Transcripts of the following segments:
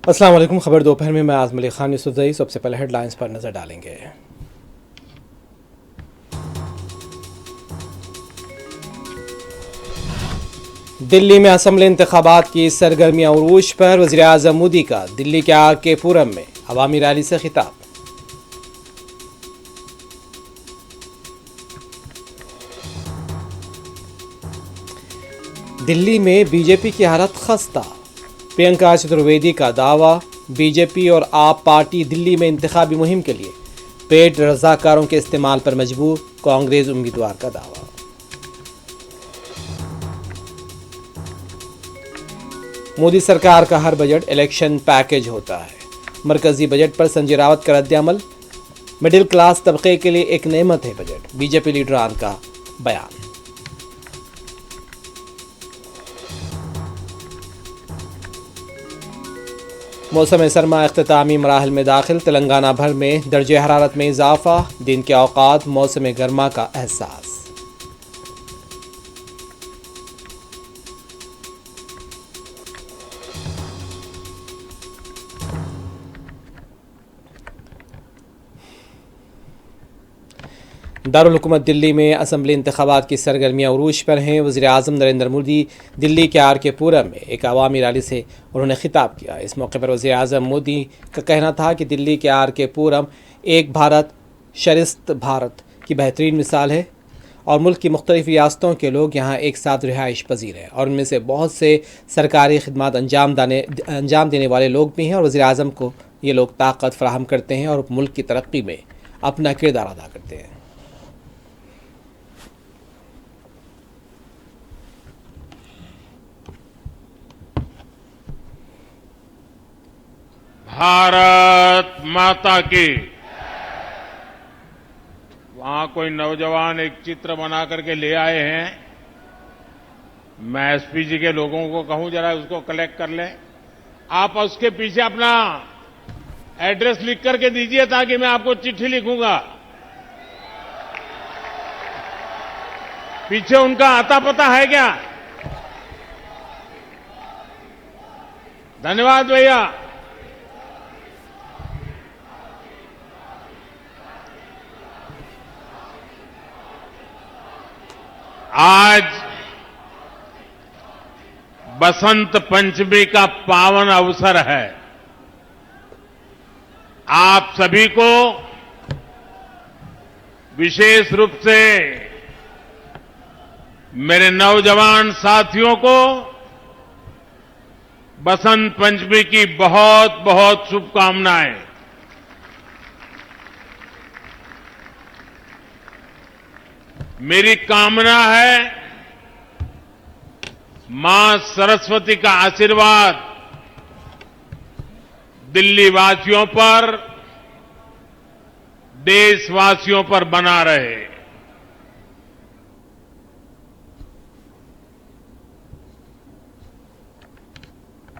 अस्सलाम वालेकुम। खबर दोपहर में मैं आज़म अली खान यूसुफ़ज़ई। सबसे पहले हेडलाइंस पर नजर डालेंगे। दिल्ली में असम्बली इंतखाबात की सरगर्मियां उरूज पर। वज़ीर आज़म मोदी का दिल्ली के आर.के. पुरम में अवामी रैली से खिताब। दिल्ली में बीजेपी की हालत खस्ता। प्रियंका चतुर्वेदी का दावा, बीजेपी और आप पार्टी दिल्ली में इंतखाबी मुहिम के लिए पेड रजाकारों के इस्तेमाल पर मजबूर। कांग्रेस उम्मीदवार का दावा। मोदी सरकार का हर बजट इलेक्शन पैकेज होता है। मरकजी बजट पर संजय रावत का रद्द-ए-अमल। मिडिल क्लास तबके के लिए एक नेमत है बजट, बीजेपी लीडरान का बयान। मौसम सरमा इख्तितामी मराहल में दाखिल। तेलंगाना भर में दर्जे हरारत में इजाफा। दिन के औकात मौसम गर्मा का एहसास। दारुल हुकूमत दिल्ली में असम्बली इंतखाबात की सरगर्मियां उरूज पर हैं। वज़ीर आज़म नरेंद्र मोदी दिल्ली के आर.के. पुरम में एक अवामी रैली से उन्होंने खिताब किया। इस मौके पर वज़ीर आज़म मोदी का कहना था कि दिल्ली के आर.के. पुरम एक भारत शरिस्त भारत की बेहतरीन मिसाल है और मुल्क की मुख्तलिफ रियासतों के लोग यहाँ एक साथ रिहाइश पजीर हैं और उनमें से बहुत से सरकारी खिदमात अंजाम देने वाले लोग भी हैं और वज़ीर आज़म को ये लोग ताकत फराहम करते हैं और मुल्क की तरक्की में अपना किरदार अदा करते हैं। भारत माता की। वहां कोई नौजवान एक चित्र बना करके ले आए हैं। मैं एसपीजी के लोगों को कहूं जरा उसको कलेक्ट कर लें। आप उसके पीछे अपना एड्रेस लिख करके दीजिए ताकि मैं आपको चिट्ठी लिखूंगा। पीछे उनका आता पता है क्या? धन्यवाद भैया। आज बसंत पंचमी का पावन अवसर है। आप सभी को विशेष रूप से मेरे नौजवान साथियों को बसंत पंचमी की बहुत बहुत शुभकामनाएं। मेरी कामना है मां सरस्वती का आशीर्वाद दिल्ली वासियों पर, देशवासियों पर बना रहे।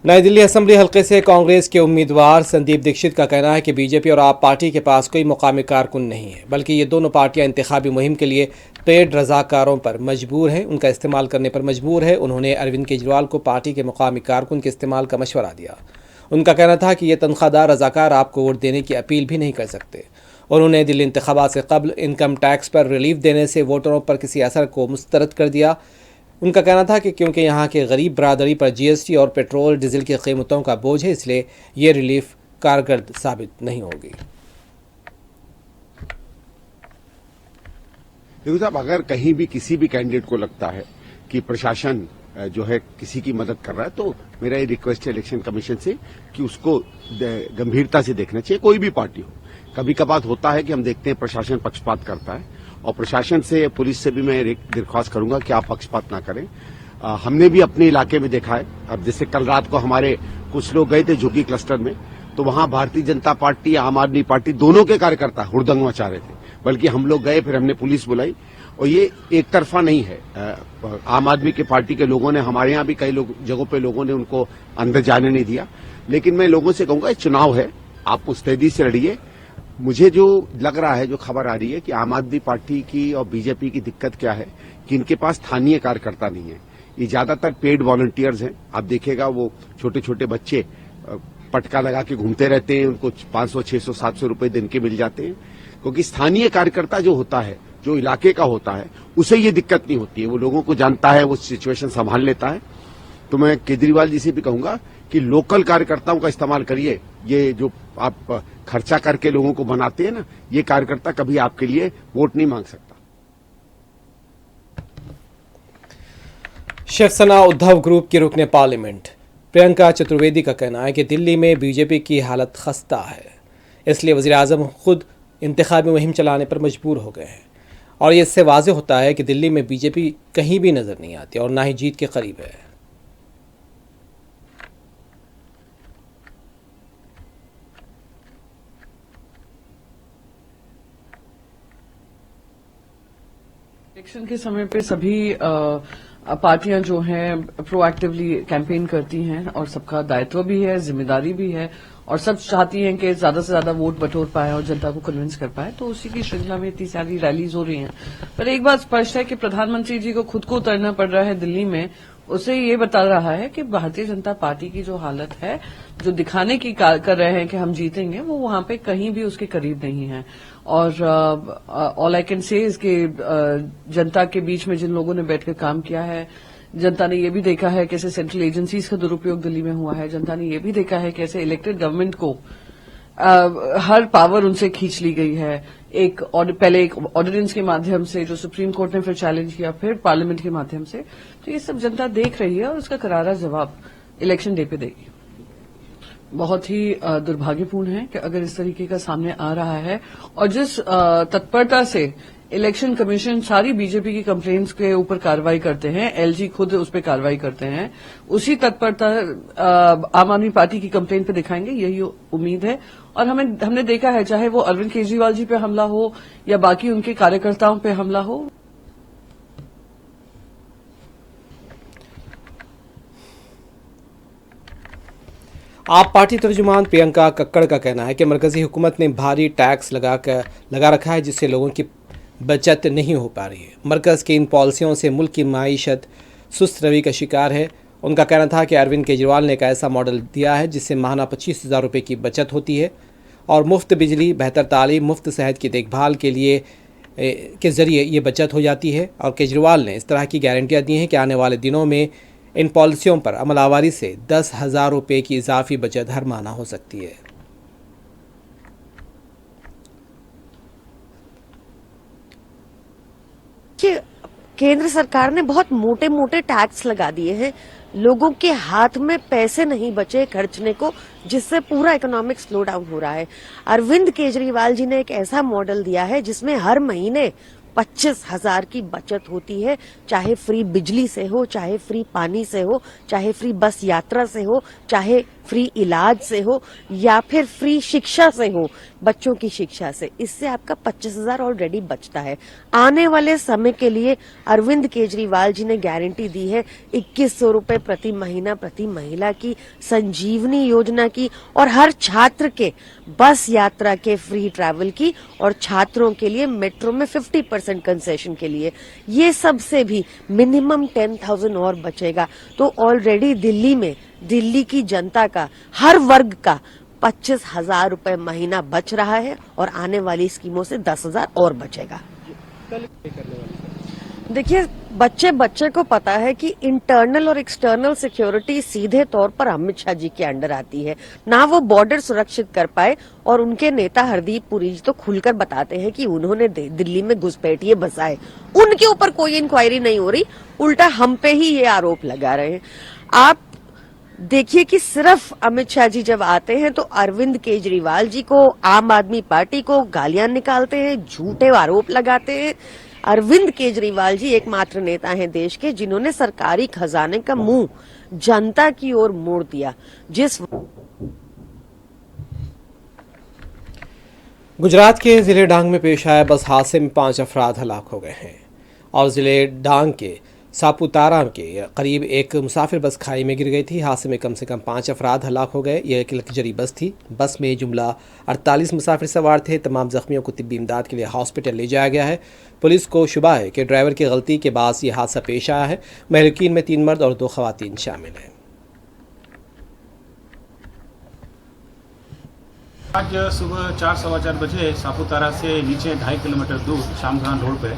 नई दिल्ली असेंबली हल्के से कांग्रेस के उम्मीदवार संदीप दीक्षित का कहना है कि बीजेपी और आप पार्टी के पास कोई मुकामी कारकुन नहीं है, बल्कि ये दोनों पार्टियां इंतखाबी मुहिम के लिए पेड रजाकारों पर मजबूर हैं, उनका इस्तेमाल करने पर मजबूर है। उन्होंने अरविंद केजरीवाल को पार्टी के मुकामी कारकुन के इस्तेमाल का मशवरा दिया। उनका कहना था कि ये तनख्वाहदार रजाकार आपको वोट देने की अपील भी नहीं कर सकते। उन्होंने दिल्ली इंतखाबात से कबल इनकम टैक्स पर रिलीफ देने से वोटरों पर किसी असर को मुस्तरद कर दिया। उनका कहना था कि क्योंकि यहाँ के गरीब बरादरी पर जीएसटी और पेट्रोल डीजल की कीमतों का बोझ है, इसलिए ये रिलीफ कारगर साबित नहीं होगी। देखो साहब, अगर कहीं भी किसी भी कैंडिडेट को लगता है कि प्रशासन जो है किसी की मदद कर रहा है, तो मेरा ये रिक्वेस्ट है इलेक्शन कमीशन से कि उसको गंभीरता से देखना चाहिए, कोई भी पार्टी हो। कभी कभार होता है कि हम देखते हैं प्रशासन पक्षपात करता है, और प्रशासन से, पुलिस से भी मैं दरख्वास्त करूंगा कि आप पक्षपात ना करें। हमने भी अपने इलाके में देखा है। अब जैसे कल रात को हमारे कुछ लोग गए थे झुग्गी क्लस्टर में, तो वहां भारतीय जनता पार्टी, आम आदमी पार्टी दोनों के कार्यकर्ता हुड़दंग मचा रहे थे। बल्कि हम लोग गए, फिर हमने पुलिस बुलाई, और ये एक तरफा नहीं है। आम आदमी की पार्टी के लोगों ने, हमारे यहां भी कई जगहों पे लोगों ने उनको अंदर जाने नहीं दिया। लेकिन मैं लोगों से कहूंगा, चुनाव है, आप मुस्तैदी से लड़िए। मुझे जो लग रहा है, जो खबर आ रही है कि आम आदमी पार्टी की और बीजेपी की दिक्कत क्या है कि इनके पास स्थानीय कार्यकर्ता नहीं है। ये ज्यादातर पेड वॉलंटियर्स हैं। आप देखिएगा वो छोटे छोटे बच्चे पटका लगा के घूमते रहते हैं, उनको 500, 600, 700 रुपए दिन के मिल जाते हैं। क्योंकि स्थानीय कार्यकर्ता जो होता है, जो इलाके का होता है, उसे ये दिक्कत नहीं होती है, वो लोगों को जानता है, वो सिचुएशन संभाल लेता है। तो मैं केजरीवाल जी से भी कहूंगा कि लोकल कार्यकर्ताओं का इस्तेमाल करिए। ये जो आप खर्चा करके लोगों को बनाते हैं ना, ये कार्यकर्ता कभी आपके लिए वोट नहीं मांग सकता। शिवसेना उद्धव ग्रुप की रुकने पार्लियामेंट प्रियंका चतुर्वेदी का कहना है कि दिल्ली में बीजेपी की हालत खस्ता है, इसलिए वज़ीर आज़म खुद इंतखाबी मुहिम चलाने पर मजबूर हो गए हैं। और ये इससे वाज़ेह होता है कि दिल्ली में बीजेपी कहीं भी नज़र नहीं आती और ना ही जीत के करीब है। इलेक्शन के समय पे सभी पार्टियां जो हैं प्रोएक्टिवली कैंपेन करती हैं और सबका दायित्व भी है, जिम्मेदारी भी है और सब चाहती हैं कि ज्यादा से ज्यादा वोट बटोर पाए और जनता को कन्विंस कर पाए। तो उसी की श्रृंखला में इतनी सारी रैलीज हो रही हैं। पर एक बात स्पष्ट है कि प्रधानमंत्री जी को खुद को उतरना पड़ रहा है दिल्ली में। उसे ये बता रहा है कि भारतीय जनता पार्टी की जो हालत है, जो दिखाने की कर रहे हैं कि हम जीतेंगे, वो वहां पे कहीं भी उसके करीब नहीं है। और ऑल आई कैन से इसके जनता के बीच में जिन लोगों ने बैठकर काम किया है, जनता ने ये भी देखा है कैसे सेंट्रल एजेंसीज का दुरुपयोग दिल्ली में हुआ है। जनता ने ये भी देखा है कैसे इलेक्टेड गवर्नमेंट को हर पावर उनसे खींच ली गई है। पहले एक ऑर्डिनेंस के माध्यम से जो सुप्रीम कोर्ट ने फिर चैलेंज किया, फिर पार्लियामेंट के माध्यम से। तो ये सब जनता देख रही है और उसका करारा जवाब इलेक्शन डे पे देगी। बहुत ही दुर्भाग्यपूर्ण है कि अगर इस तरीके का सामने आ रहा है और जिस तत्परता से इलेक्शन कमीशन सारी बीजेपी की कंप्लेंट्स के ऊपर कार्रवाई करते हैं, एलजी खुद उस पर कार्रवाई करते हैं, उसी तत्परता आम आदमी पार्टी की कंप्लेंट पे दिखाएंगे, यही उम्मीद है। और हमने देखा है, चाहे वो अरविंद केजरीवाल जी पे हमला हो या बाकी उनके कार्यकर्ताओं पे हमला हो। आप पार्टी तर्जुमान प्रियंका कक्कड़ का कहना है कि मरकजी हुकूमत ने भारी टैक्स लगा रखा है, जिससे लोगों की बचत नहीं हो पा रही है। मरकज़ की इन पॉलिसियों से मुल्क की माईशत सुस्त रवि का शिकार है। उनका कहना था कि अरविंद केजरीवाल ने एक ऐसा मॉडल दिया है जिससे माहाना 25,000 रुपये की बचत होती है और मुफ्त बिजली, बेहतर तालीम, मुफ्त सेहत की देखभाल के ज़रिए ये बचत हो जाती है। और केजरीवाल ने इस तरह की गारंटियाँ दी हैं कि आने वाले दिनों में इन पॉलिसियों पर अमलावरी से 10,000 रुपये की इजाफी बचत हर माह हो सकती है। कि केंद्र सरकार ने बहुत मोटे मोटे टैक्स लगा दिए हैं, लोगों के हाथ में पैसे नहीं बचे खर्चने को, जिससे पूरा इकोनॉमिक स्लो डाउन हो रहा है। अरविंद केजरीवाल जी ने एक ऐसा मॉडल दिया है जिसमें हर महीने 25,000 की बचत होती है, चाहे फ्री बिजली से हो, चाहे फ्री पानी से हो, चाहे फ्री बस यात्रा से हो, चाहे फ्री इलाज से हो या फिर फ्री शिक्षा से हो, बच्चों की शिक्षा से। इससे आपका 25,000 ऑलरेडी बचता है। आने वाले समय के लिए अरविंद केजरीवाल जी ने गारंटी दी है 2100 रुपए प्रति महीना प्रति महिला की, संजीवनी योजना की और हर छात्र के बस यात्रा के फ्री ट्रैवल की और छात्रों के लिए मेट्रो में 50% कंसेशन के लिए। ये सबसे भी मिनिमम 10,000 और बचेगा। तो ऑलरेडी दिल्ली की जनता का हर वर्ग का 25,000 रुपए महीना बच रहा है और आने वाली स्कीमों से 10,000 और बचेगा। देखिए, बच्चे को पता है कि इंटरनल और एक्सटर्नल सिक्योरिटी सीधे तौर पर अमित शाह जी के अंडर आती है। ना वो बॉर्डर सुरक्षित कर पाए और उनके नेता हरदीप पुरी जी तो खुलकर बताते हैं कि उन्होंने दिल्ली में घुसपैठिए बसाए। उनके ऊपर कोई इंक्वायरी नहीं हो रही, उल्टा हम पे ही ये आरोप लगा रहे हैं। आप देखिए कि सिर्फ अमित शाह जी जब आते हैं तो अरविंद केजरीवाल जी को, आम आदमी पार्टी को गालियां निकालते हैं, झूठे आरोप लगाते हैं। अरविंद केजरीवाल जी एकमात्र नेता हैं देश के जिन्होंने सरकारी खजाने का मुंह जनता की ओर मोड़ दिया। गुजरात के जिले डांग में पेश आए बस हादसे में 5 अफराद हलाक हो गए हैं और जिले डांग के सापुतारा के करीब एक मुसाफिर बस खाई में गिर गई थी। हादसे में कम से कम 5 अफराद हलाक हो गए। यह एक लग्जरी बस थी। बस में जुमला 48 मुसाफिर सवार थे। तमाम जख्मियों को तिब्बी इमदाद के लिए हॉस्पिटल ले जाया गया है। पुलिस को शुबा है कि ड्राइवर की गलती के बाद यह हादसा पेश आया है। महलुकीन में 3 मर्द और 2 खवातीन शामिल हैं। आज सुबह 4-4:15 बजे सापुतारा से नीचे 2.5 किलोमीटर दूर शामघान रोड पे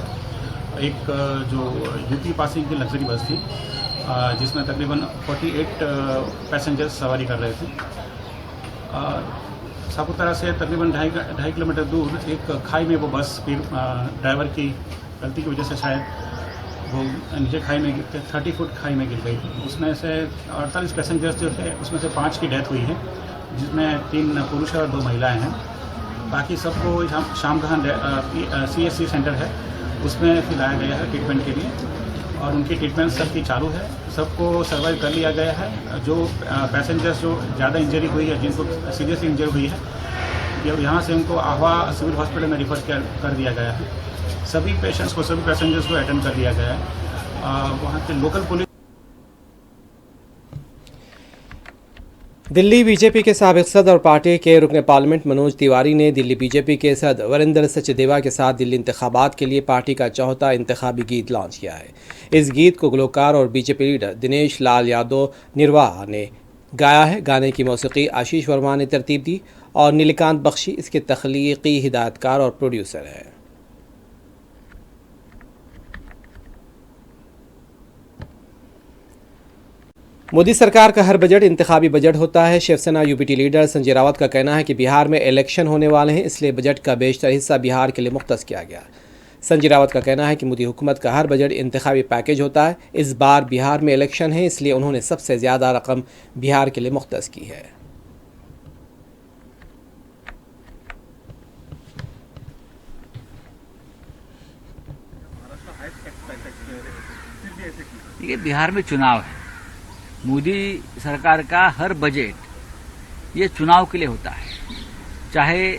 एक जो यूपी पासिंग की लग्जरी बस थी जिसमें तकरीबन 48 पैसेंजर्स सवारी कर रहे थे। सापुतारा से तकरीबन 2.5 किलोमीटर दूर एक खाई में वो बस फिर ड्राइवर की गलती की वजह से शायद वो नीचे खाई में 30 फुट खाई में गिर गई थी। उसमें से 48 पैसेंजर्स जो थे उसमें से 5 की डेथ हुई है, जिसमें 3 पुरुष और 2 महिलाएं हैं। बाकी सबको शामघान CSC सेंटर है उसमें फिलाया गया है ट्रीटमेंट के लिए और उनकी ट्रीटमेंट सबकी चालू है। सबको सर्वाइव कर लिया गया है। जो पैसेंजर्स जो ज़्यादा इंजरी हुई है, जिनको सीरियसली इंजरी हुई है, यहाँ से उनको आह्वा सिविल हॉस्पिटल में रिफर कर दिया गया है। सभी पेशेंट्स को, सभी पैसेंजर्स को अटेंड कर लिया गया है। वहाँ के लोकल पुलिस। दिल्ली बीजेपी के साबिक सदर और पार्टी के रुकन पार्लियामेंट मनोज तिवारी ने दिल्ली बीजेपी के सदर वरिंदर सचदेवा के साथ दिल्ली इंतखाबात के लिए पार्टी का चौथा इंतखाबी गीत लॉन्च किया है। इस गीत को गुलकार और बीजेपी लीडर दिनेश लाल यादव निर्वाह ने गाया है। गाने की मौसीकी आशीष वर्मा ने तरतीब दी और नीलकांत बख्शी इसके तख्लीकी हिदायतकार और प्रोड्यूसर है। मोदी सरकार का हर बजट इंतखाबी बजट होता है। शिवसेना यूपीटी लीडर संजय रावत का कहना है कि बिहार में इलेक्शन होने वाले हैं, इसलिए बजट का बेशतर हिस्सा बिहार के लिए मुख्तस किया गया। संजय रावत का कहना है कि मोदी हुकूमत का हर बजट इंतखाबी पैकेज होता है। इस बार बिहार में इलेक्शन है, इसलिए उन्होंने सबसे ज़्यादा रकम बिहार के लिए मुख्तस की है। ये बिहार में चुनाव है। मोदी सरकार का हर बजट ये चुनाव के लिए होता है, चाहे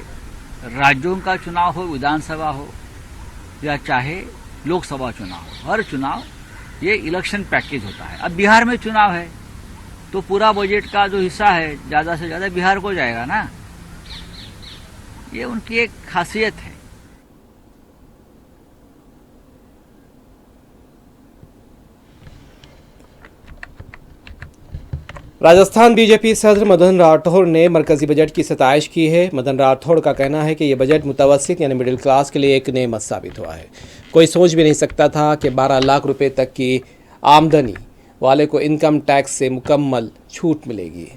राज्यों का चुनाव हो, विधानसभा हो या चाहे लोकसभा चुनाव हो। हर चुनाव ये इलेक्शन पैकेज होता है। अब बिहार में चुनाव है तो पूरा बजट का जो हिस्सा है ज़्यादा से ज़्यादा बिहार को जाएगा ना। ये उनकी एक खासियत है। राजस्थान बीजेपी सदर मदन राठौड़ ने मरकजी बजट की सताइश की है। मदन राठौड़ का कहना है कि यह बजट मुतवस्सित यानी मिडिल क्लास के लिए एक नेमत साबित हुआ है। कोई सोच भी नहीं सकता था कि 12 लाख रुपए तक की आमदनी वाले को इनकम टैक्स से मुकम्मल छूट मिलेगी।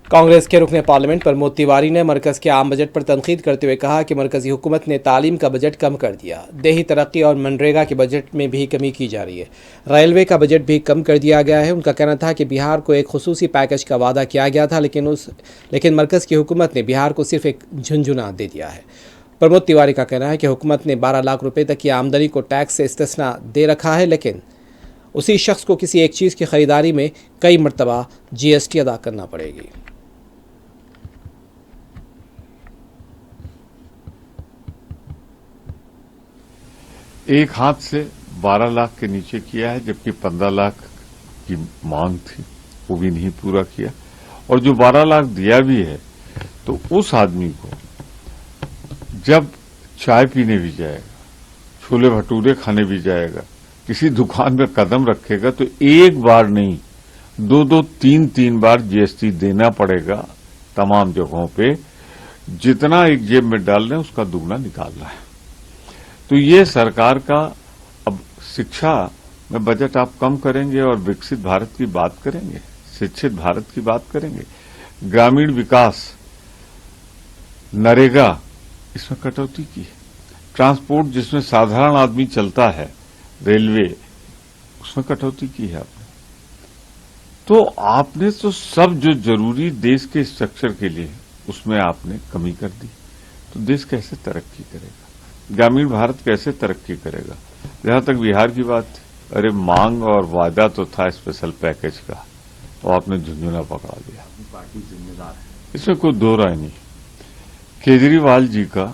कांग्रेस के रुकने पार्लियामेंट प्रमोद तिवारी ने मरकज़ के आम बजट पर तनकीद करते हुए कहा कि मरकज़ी हुकूमत ने तालीम का बजट कम कर दिया। देही तरक्की और मनरेगा के बजट में भी कमी की जा रही है। रेलवे का बजट भी कम कर दिया गया है। उनका कहना था कि बिहार को एक खुसूसी पैकेज का वादा किया गया था, लेकिन मरकज़ की हुकूमत ने बिहार को सिर्फ एक झुंझुना दे दिया है। प्रमोद तिवारी का कहना है कि हुकूमत ने 12 लाख रुपये तक की आमदनी को टैक्स से इस्तिस्ना दे रखा है, लेकिन उसी शख्स को किसी एक चीज़ की ख़रीदारी में कई मरतबा GST अदा करना पड़ेगी। एक हाथ से 12 लाख के नीचे किया है, जबकि 15 लाख की मांग थी, वो भी नहीं पूरा किया। और जो 12 लाख दिया भी है तो उस आदमी को जब चाय पीने भी जाएगा, छोले भटूरे खाने भी जाएगा, किसी दुकान में कदम रखेगा तो एक बार नहीं 2-2, 3-3 बार GST देना पड़ेगा तमाम जगहों पे। जितना एक जेब में डाल रहे हैं उसका दुगना निकाल रहा है। तो ये सरकार का अब शिक्षा में बजट आप कम करेंगे और विकसित भारत की बात करेंगे, शिक्षित भारत की बात करेंगे। ग्रामीण विकास, नरेगा, इसमें कटौती की है। ट्रांसपोर्ट जिसमें साधारण आदमी चलता है, रेलवे, उसमें कटौती की है आपने। तो आपने तो सब जो जरूरी देश के स्ट्रक्चर के लिए उसमें आपने कमी कर दी। तो देश कैसे तरक्की करेगा? ग्रामीण भारत कैसे तरक्की करेगा? जहां तक बिहार की बात थी, अरे मांग और वादा तो था स्पेशल पैकेज का, तो आपने झुंझुना पकड़ा दिया। पार्टी जिम्मेदार है, इसमें कोई दो राय नहीं। केजरीवाल जी का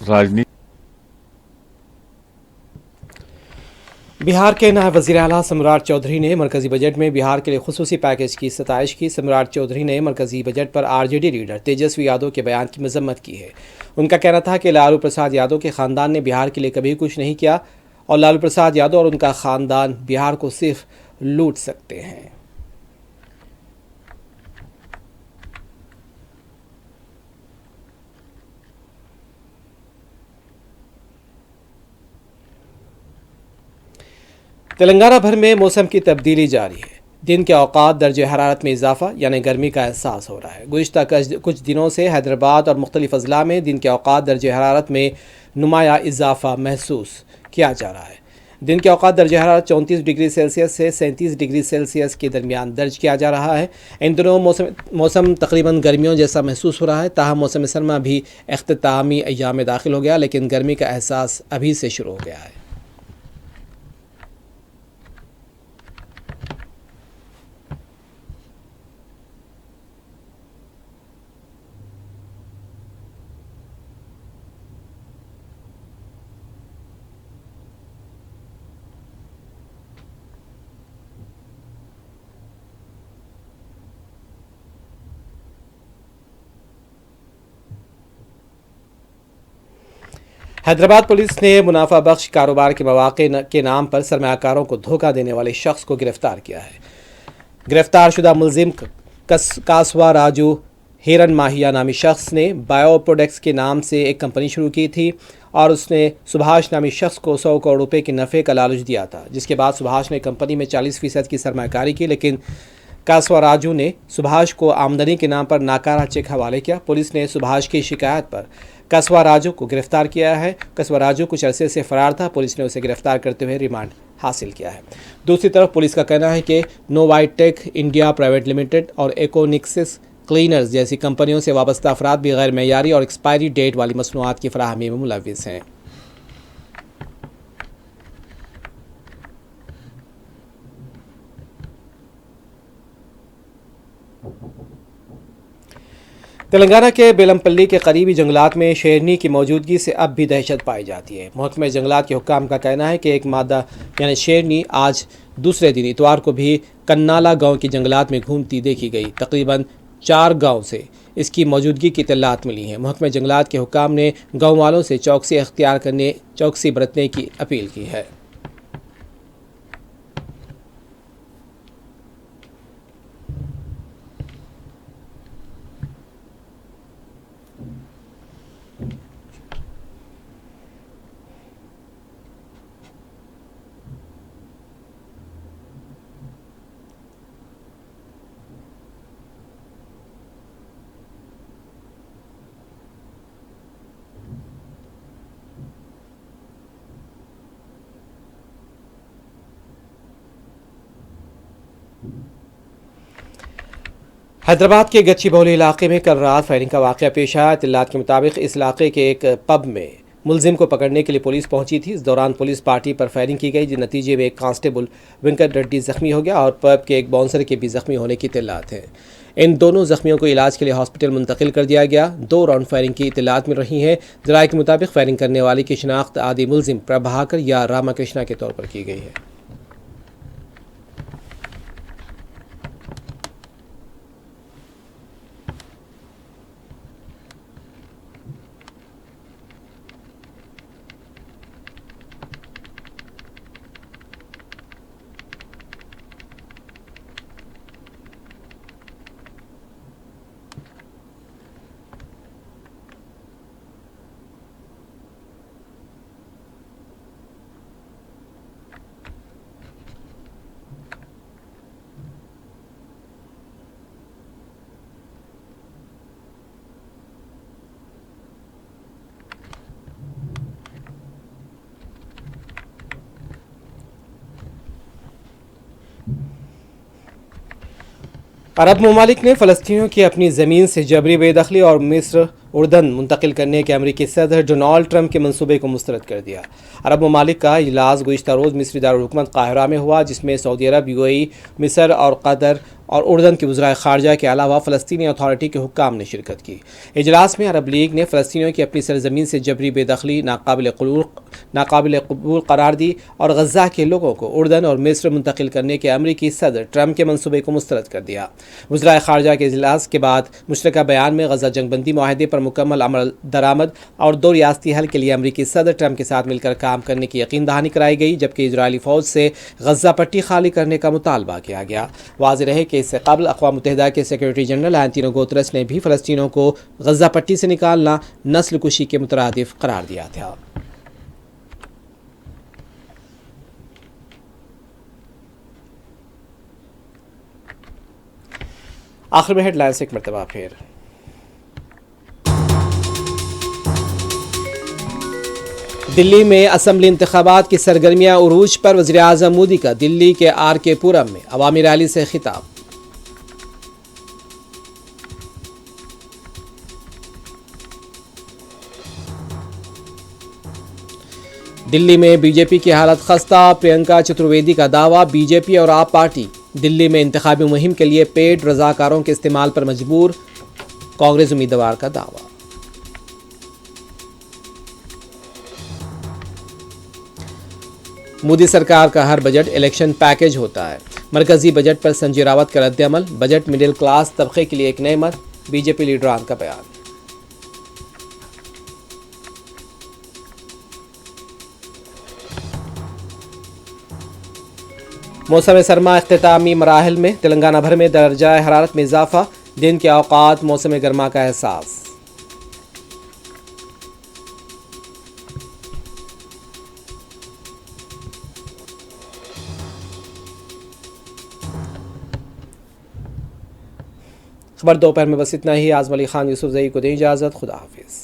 राजनीति। बिहार के नायब वज़ीर आला सम्राट चौधरी ने मरकजी बजट में बिहार के लिए खुसूसी पैकेज की सताइश की। सम्राट चौधरी ने मरकजी बजट पर RJD लीडर तेजस्वी यादव के बयान की मजम्मत की है। उनका कहना था कि लालू प्रसाद यादव के ख़ानदान ने बिहार के लिए कभी कुछ नहीं किया और लालू प्रसाद यादव और उनका खानदान बिहार को सिर्फ लूट सकते हैं। तेलंगाना भर में मौसम की तब्दीली जारी है। दिन के औकात दर्जे हरारत में इजाफा यानी गर्मी का एहसास हो रहा है। गुज़िश्ता कुछ दिनों से हैदराबाद और मुख्तलिफ अजला में दिन के औकात दर्जे हरारत में नुमाया इजाफा महसूस किया जा रहा है। दिन के औकात दर्जे हरारत 34 डिग्री सेल्सियस से 37 डिग्री सेल्सियस के दरमियान दर्ज किया जा रहा है। इन दिनों मौसम तकरीबन गर्मियों जैसा महसूस हो रहा है। ताहम मौसम सरमा भी इख्तितामी अय्याम में दाखिल हो गया, लेकिन गर्मी का एहसास अभी से शुरू हो गया है। हैदराबाद पुलिस ने मुनाफा बख्श कारोबार के मौके के नाम पर सरमायाकारों को धोखा देने वाले शख्स को गिरफ्तार किया है। गिरफ्तार शुदा मुलजिम कासवा राजू हिरन माहिया नामी शख्स ने बायो प्रोडक्ट्स के नाम से एक कंपनी शुरू की थी और उसने सुभाष नामी शख्स को 100 करोड़ रुपए के नफ़े का लालच दिया था, जिसके बाद सुभाष ने कंपनी में 40% की सरमायाकारी की, लेकिन कासवा राजू ने सुभाष को आमदनी के नाम पर नाकारा चेक हवाले किया। पुलिस ने सुभाष की शिकायत पर कस्बा राजू को गिरफ्तार किया है। कस्बा राजू कुछ अरसे से फरार था। पुलिस ने उसे गिरफ्तार करते हुए रिमांड हासिल किया है। दूसरी तरफ पुलिस का कहना है कि नोवाइटेक इंडिया प्राइवेट लिमिटेड और एकोनिक्सिस क्लीनर्स जैसी कंपनियों से वाबस्ता अफराद भी गैर मेयारी और एक्सपायरी डेट वाली मसनूआत की फराहमी में मुलव्विस हैं। तेलंगाना के बेलमपल्ली के करीबी जंगलात में शेरनी की मौजूदगी से अब भी दहशत पाई जाती है। महकमे जंगलात के हुक्काम का कहना है कि एक मादा यानी शेरनी आज दूसरे दिन इतवार को भी कन्नाला गांव के जंगलात में घूमती देखी गई। तकरीबन 4 गांव से इसकी मौजूदगी की इत्तलात मिली है। महकमे जंगलात के हुक्काम ने गाँव वालों से चौकसी बरतने की अपील की है। हैदराबाद के गच्चीबौली इलाके में कल रात फायरिंग का वाक़या पेश आया। इत्तलात के मुताबिक इस इलाके के एक पब में मुलजिम को पकड़ने के लिए पुलिस पहुंची थी। इस दौरान पुलिस पार्टी पर फायरिंग की गई, जिस नतीजे में एक कांस्टेबल वेंकट रेड्डी जख्मी हो गया और पब के एक बाउंसर के भी जख्मी होने की इत्तलात है। इन दोनों जख्मियों को इलाज के लिए हॉस्पिटल मुंतकिल कर दिया गया। 2 राउंड फायरिंग की इत्तलात मिल रही हैं। ज़राए के मुताबिक फायरिंग करने वाले की शिनाख्त आदि मुलजिम प्रभाकर या रामाकृष्णा के तौर पर की गई है। अरब ममालिक ने फ़लस्तीनियों की अपनी ज़मीन से जबरी बेदखली और मिस्र उर्दन मुंतकिल करने के अमरीकी सदर डोनाल्ड ट्रंप के मंसूबे को मुस्तरद कर दिया। अरब ममालिक का इजलास गुज़िश्ता रोज़ मिस्री दारुल हुकूमत काहिरा में हुआ, जिसमें सऊदी अरब, यूएई, मिस्र और कतर और उर्दन के वज़राए ख़ारजा के अलावा फ़लस्तीनी अथॉरिटी के हुक्काम ने शिरकत की। इजलास में अरब लीग ने फ़लस्तीनियों की अपनी सरज़मीन से जबरी बेदखली नाकाबिल कबूल करार दी और गज़ा के लोगों को उर्दन और मिस्र मुंतकिल करने के अमरीकी सदर ट्रंप के मंसूबे को मुस्तरद कर दिया। वज़राए ख़ारजा के इजलास के बाद मुश्तरका बयान में गज़ा जंगबंदी माहदे पर मुकम्मल अमल दरामद और 2 रियासती हल के लिए अमरीकी सदर ट्रंप के साथ मिलकर काम करने की यकीन दहानी कराई गई, जबकि इजरायली फ़ौज से गज़ा पट्टी खाली करने का मुतालबा किया गया। वाज़ेह रहे कि इससे कबल अक़वाम मुत्तहिदा के सेक्रेटरी जनरल एंटोनियो गुतेरेस ने भी फ़लस्तीनियों को गज़ा पट्टी से निकालना नस्ल कुशी के मुतरादिफ करार दिया था। आखिर में हेडलाइंस एक मरतबा फिर। दिल्ली में असम्बली इंतखाबात की सरगर्मियां उरूज पर। वज़ीर-ए-आज़म मोदी का दिल्ली के आर.के. पुरम में अवामी रैली से खिताब। दिल्ली में बीजेपी की हालत खस्ता। प्रियंका चतुर्वेदी का दावा, बीजेपी और आप पार्टी दिल्ली में इंतखाबी मुहिम के लिए पेड रजाकारों के इस्तेमाल पर मजबूर। कांग्रेस उम्मीदवार का दावा। मोदी सरकार का हर बजट इलेक्शन पैकेज होता है। मरकजी बजट पर संजय रावत का रद्द-ए-अमल। बजट मिडिल क्लास तबके के लिए एक नेमत। बीजेपी लीडरान का बयान। मौसम सरमा इख्तितामी मराहिल में। तेलंगाना भर में दर्जा हरारत में इजाफा। दिन के औकात मौसम गर्मा का एहसास। खबर दोपहर में बस इतना ही। आज़म अली खान यूसुफ ज़ई को दें इजाज़त। खुदा हाफिज़।